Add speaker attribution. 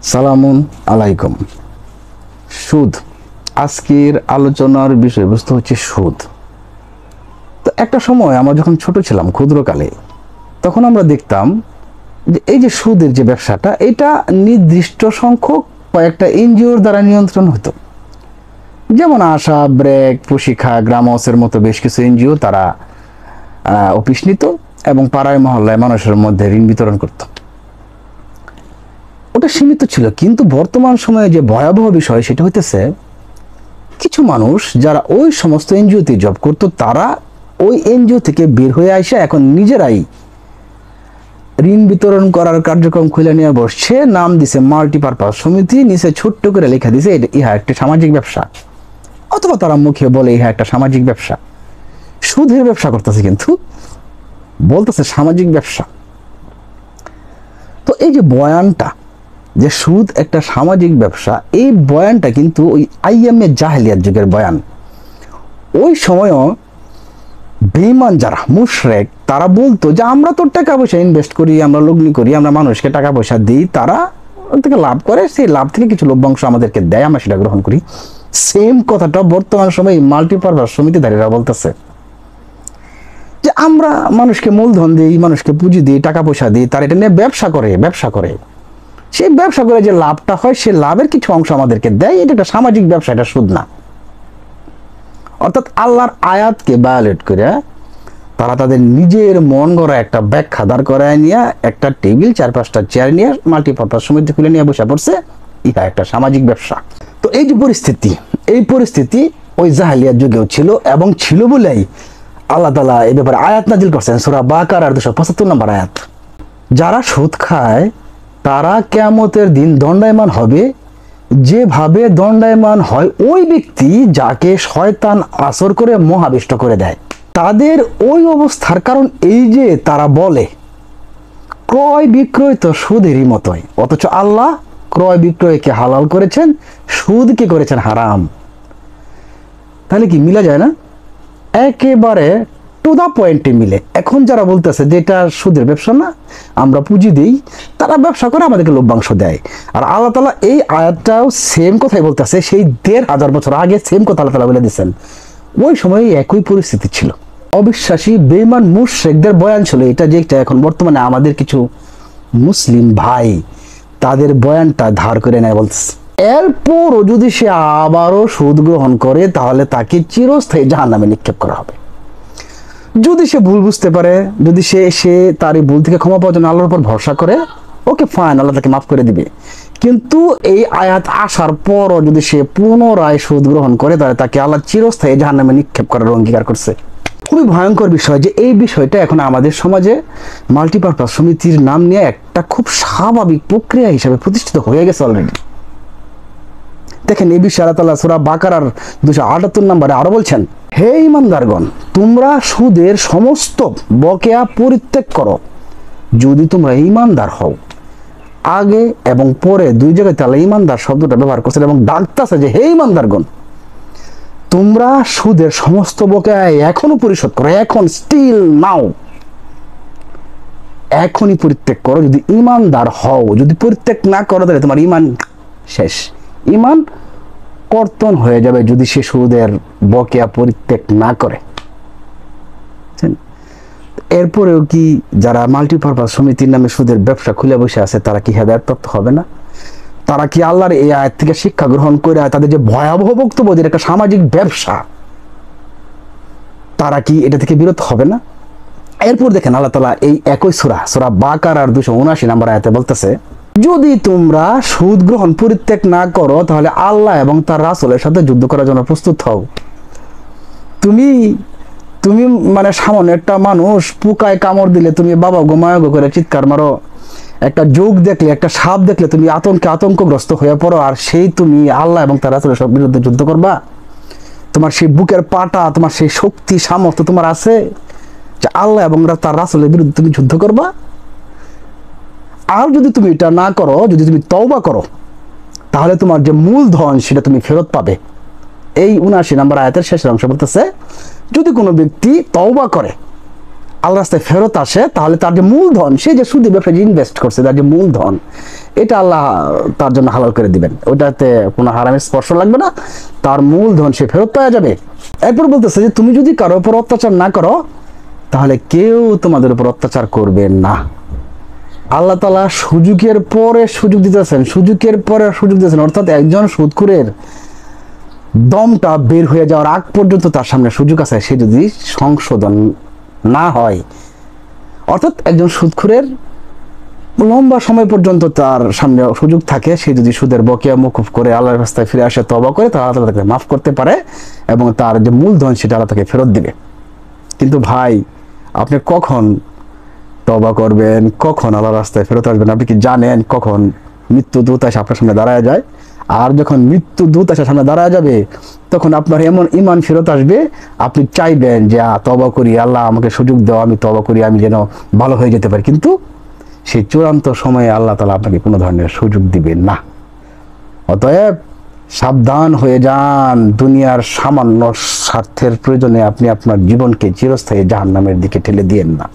Speaker 1: সালামুন আলাইকুম। সুদ, আজকের আলোচনার বিষয়বস্তু হচ্ছে সুদ। তো একটা সময় আমরা যখন ছোট ছিলাম, ক্ষুদ্রকালে, তখন আমরা দেখতাম যে এই যে সুদের যে ব্যবসাটা, এটা নির্দিষ্ট সংখ্যক কয়েকটা এনজিওর দ্বারা নিয়ন্ত্রণ হতো। যেমন আশা, ব্রেক, প্রশিক্ষা, গ্রামসের মতো বেশ কিছু এনজিও তারা অফিস নিত এবং পাড়ায় মহল্লায় মানুষের মধ্যে ঋণ বিতরণ করত। ওটা সীমিত ছিল, কিন্তু বর্তমান সময়ে যে ভয়াবহ বিষয় সেটা হইতেছে কিছু মানুষ যারা ওই সমস্ত এনজিওতে জব করতো, তারা ওই এনজিও থেকে বের হয়ে আসে এখন নিজেরাই ঋণ বিতরণ করার কার্যক্রম খুলে নিয়ে বসছে। নাম দিছে মাল্টিপারপাস সমিতি, নিচে ছোট্ট করে লেখা দিছে ইহা একটা সামাজিক ব্যবসা, অথবা তারা মুখে বলে ইহা একটা সামাজিক ব্যবসা। সুদের ব্যবসা করতেছে, কিন্তু বলতেছে সামাজিক ব্যবসা। তো এই যে বয়ানটা যে সুদ একটা সামাজিক ব্যবসা, এই বয়ানটা কিন্তু ওই আইএমএ জাহেলিয়াত যুগের বয়ান। ওই সময়ও বেঈমান যারা মুশরিক, তারা বলতো যে আমরা তো টাকা পয়সা ইনভেস্ট করি, আমরা লগ্নি করি, আমরা মানুষকে টাকা পয়সা দিই, তারা ওর থেকে লাভ করে, সেই লাভ থেকে কিছু লভ্যাংশ আমাদেরকে দেয়, আমরা সেটা গ্রহণ করি। সেম কথাটা বর্তমান সময়ে মাল্টিপারপাস সমিতিধারীরা বলতেছে যে আমরা মানুষকে মূলধন দিই, মানুষকে পুঁজি দিই, টাকা পয়সা দিই, তারা এটা নিয়ে ব্যবসা করে সেই ব্যবসা করে যে লাভটা হয়, সে লাভের কিছু অংশ আমাদেরকে দেয়। এটা একটা সামাজিক ব্যবসা, এটা সুদ না। অর্থাৎ আল্লাহর আয়াতকে ভায়োলেট করে তারা তাদের নিজের মন গড়া একটা ব্যাখ্যা দাঁড় করায় নিয়ে একটা টেবিল, 4-5টা চেয়ার নিয়ে মাল্টিপারপাস সমিতি খুলে নিয়ে বসে পড়ছে, এটা একটা সামাজিক ব্যবসা। তো এই যে পরিস্থিতি ওই জাহেলিয়াত যুগেও ছিল, এবং ছিল বলেই আল্লাহ তাআলা এই ব্যাপারে আয়াত নাজিল করছেন, সূরা বাকারার 275 নম্বর আয়াত। যারা সুদ খায় তারা কিয়ামতের দিন দণ্ডায়মান হবে, যেভাবে দণ্ডায়মান হয় ওই ব্যক্তি যাকে শয়তান আসর করে মোহাবিষ্ট করে দেয়। তাদের ওই অবস্থার কারণ এই যে তারা বলে ক্রয় বিক্রয় তো সুদেরই মতোই, অথচ আল্লাহ ক্রয় বিক্রয়কে হালাল করেছেন, সুদকে করেছেন হারাম। তাহলে কি মিলা যায় না? একেবারে টু দা পয়েন্টে মিলে। এখন যারা বলতেছে যে এটা সুদের ব্যবসা না, আমরা পুঁজি দিই, তারা ব্যবসা করে আমাদেরকে লভ্যাংশ দেয়। আর আল্লাহ তাআলা এই আয়াতটাও সেম কথাই বলতেছে, সেই 1500 বছর আগে সেম কথা আল্লাহ তাআলা বলে দিয়েছেন। ওই সময় একই পরিস্থিতি ছিল। অবিশ্বাসী বেঈমান মুশরিকদের বয়ান ছিল এটা, যেটা এখন বর্তমানে আমাদের কিছু মুসলিম ভাই তাদের বয়ানটা ধার করে নেয় বলতেছে। এরপরও যদি সে আবারও সুদ গ্রহণ করে, তাহলে তাকে চিরস্থায়ী জাহান্নামে নিক্ষেপ করা হবে। যদি সে ভুল বুঝতে পারে, যদি সে তার এই ভুল থেকে ক্ষমা পাওয়ার জন্য আল্লাহর উপর ভরসা করে, ওকে ফাইন, আল্লাহ তাকে মাফ করে দিবে। কিন্তু এই আয়াত আসার পরও যদি সে পুনরায় সুদ গ্রহণ করে, তাহলে তাকে আল্লাহ চিরস্থায়ী জাহান্নামে নিক্ষেপ করার অঙ্গীকার করছে। খুবই ভয়ঙ্কর বিষয় যে এই বিষয়টা এখন আমাদের সমাজে মাল্টিপারপাস সমিতির নাম নিয়ে একটা খুব স্বাভাবিক প্রক্রিয়া হিসেবে প্রতিষ্ঠিত হয়ে গেছে অলরেডি। দেখেন, এই বিষয়ে আল্লাহ তাআলা সূরা বাকারার 278 নম্বরে আরো বলছেন, হে ঈমানদারগণ, তোমরা সুদের সমস্ত বকেয়া পরিত্যাগ করো যদি তোমরা ঈমানদার হও। আগে এবং পরে দুই জায়গায় তাআলা ঈমানদার শব্দটা ব্যবহার করছেন এবং ডাকতেছে যে হে ঈমানদারগণ, তোমরা সুদের সমস্ত বকেয়া এখনো পরিশোধ করো, এখন, স্টিল নাও, এখনই পরিত্যাগ করো যদি ঈমানদার হও। যদি পরিত্যাগ না করো তাহলে তোমার ঈমান শেষ, ঈমান কর্তন হয়ে যাবে যদি সে সুদের বকেয়া পরিত্যাগ না করে। এরপরেও কি যারা মাল্টিপারপাস সমিতির নামে সুদের ব্যবসা খুলে বসে আছে, তারা কি হেদায়েত প্রাপ্ত হবে না? তারা কি আল্লাহর এই আয়াত থেকে শিক্ষা গ্রহণ করে তাদের যে ভয়াবহ বক্তব্য যে একটা সামাজিক ব্যবসা, তারা কি এটা থেকে বিরত হবে না? এরপর দেখেন আল্লাহ তাআলা এই একই সূরা বাকারার 279 নম্বর আয়াতে বলতেছে, যদি তোমরা সুদ গ্রহণ পরিত্যাগ না করো তাহলে আল্লাহ এবং তার রাসূলের সাথে যুদ্ধ করার জন্য প্রস্তুত হও। তুমি মানে সামান্য একটা মানুষ পোকায় কামড় দিলে তুমি বাবা গোমায়াগো করে চিৎকার মারো, একটা যোগ দেখলে, একটা সাপ দেখলে তুমি আতঙ্কগ্রস্ত হয়ে পড়ো, আর সেই তুমি আল্লাহ এবং তার রাসূলের বিরুদ্ধে যুদ্ধ করবা? তোমার সেই বুকের পাটা, তোমার সেই শক্তি সামর্থ্য তোমার আছে যে আল্লাহ এবং তার রাসূলের বিরুদ্ধে তুমি যুদ্ধ করবা? আর যদি তুমি এটা না করো, যদি তুমি তওবা করো, তাহলে তোমার যে মূলধন সেটা তুমি ফেরত পাবে। এই 79 নম্বর আয়াতের শেষের অংশ বলতেছে, যদি কোনো ব্যক্তি তওবা করে আল্লাহর রাস্তায় ফেরত আসে, তাহলে তার যে মূলধন, সে যে সুদী ব্যবসায় ইনভেস্ট করছে, তার যে মূলধন, এটা আল্লাহ তার জন্য হালাল করে দিবেন। ওটাতে কোনো হারামের স্পর্শ লাগবে না, তার মূলধন সে ফেরত পাওয়া যাবে। এরপর বলতেছে যে তুমি যদি কারো উপর অত্যাচার না করো, তাহলে কেউ তোমাদের উপর অত্যাচার করবে না। আল্লাহ তাআলা সুযোগের পরে সুযোগ দিতেছেন, সুযোগের পরে সুযোগ দিতেছেন, অর্থাৎ একজন সুদখোরের দমটা বের হয়ে যাওয়ার আগ পর্যন্ত তার সামনে সুযোগ আছে। সে যদি সংশোধন না হয়, অর্থাৎ একজন সুদখোরের লম্বা সময় পর্যন্ত তার সামনে সুযোগ থাকে, সে যদি সুদের বকেয়া মকুফ করে আল্লাহর রাস্তায় ফিরে আসে, তওবা করে, তাহলে আল্লাহ তাকে মাফ করতে পারে এবং তার যে মূলধন সেটা আল্লাহ তাকে ফেরত দিবে। কিন্তু ভাই, আপনি কখন তওবা করবেন, কখন আল্লাহর রাস্তায় ফেরত আসবেন? আপনি কি জানেন কখন মৃত্যু দূত এসে আপনার সামনে দাঁড়ায় যায়? আর যখন মৃত্যু দূত এসে সামনে দাঁড়ায় যাবে, তখন আপনার এমন ঈমান ফেরত আসবে, আপনি চাইবেন যে তওবা করি, আল্লাহ আমাকে সুযোগ দাও, আমি তওবা করি, আমি যেন ভালো হয়ে যেতে পারি। কিন্তু সেই চূড়ান্ত সময়ে আল্লাহ তাআলা আপনাকে কোনো ধরনের সুযোগ দিবেন না। অতএব সাবধান হয়ে যান, দুনিয়ার সামান্য স্বার্থের প্রয়োজনে আপনি আপনার জীবনকে চিরস্থায়ী জাহান্নামের দিকে ঠেলে দিয়েন না।